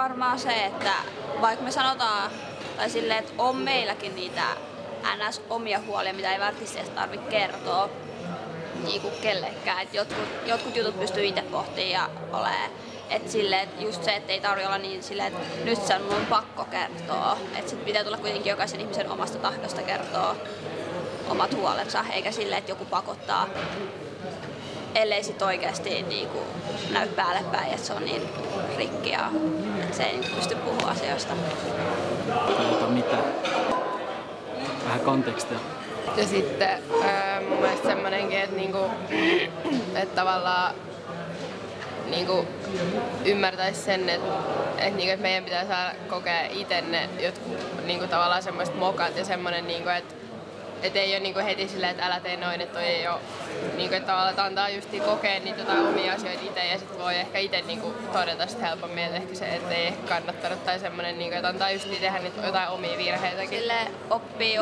varmaan se, että vaikka me sanotaan, tai silleen, että on meilläkin niitä ns. Omia huolia, mitä ei välttämättä tarvitse kertoa niin kuin kellekään. Et jotkut jutut pystyy itse pohtimaan ja olemaan. Että silleen, et just se, että ei tarvitse olla niin silleen, että nyt se on mun pakko kertoa. Että sit pitää tulla kuitenkin jokaisen ihmisen omasta tahdosta kertoa omat huolensa, eikä silleen, että joku pakottaa, ellei sit oikeasti niinku näy päälle päin, että se on niin rikki ja se ei pysty puhua asioista. Mitä? Vähän kontekstia. Ja sitten mun mielestä semmonenkin, että et tavallaan ymmärtäisi sen, että meidän pitää saada kokea itse ne jotkut tavallaan semmoiset mokat ja semmoinen, että ei ole heti silleen, että älä tee noin, että toi ei ole, että tavallaan että antaa justiin kokea niitä jotain omia asioita itse ja sitten voi ehkä itse todeta sitä helpommin, että ehkä se, että ei ehkä kannattanut tai semmoinen, että antaa justiin tehdä niitä jotain omia virheitäkin. Silleen oppii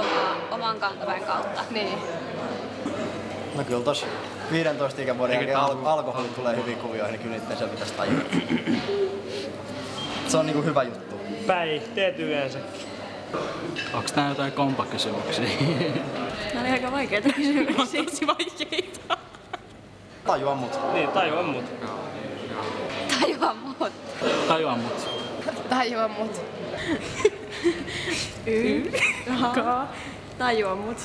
oman kantaväen kautta. Niin. No kyllä tossa 15 ikävuoden jälkeen alkoholi tulee hyvin kuvioihin, niin kyllä niitten sen pitäisi tajuta. Se on hyvä juttu. Päihteet yleensäkin. Onks tää jotain kompakysymyksiä? Nää oli aika vaikeita kysymyksiä. vaikeita. Tajua mut. Niin, tajua mut. Tajua mut. Tajua mut. Tajua mut. Tajua mut.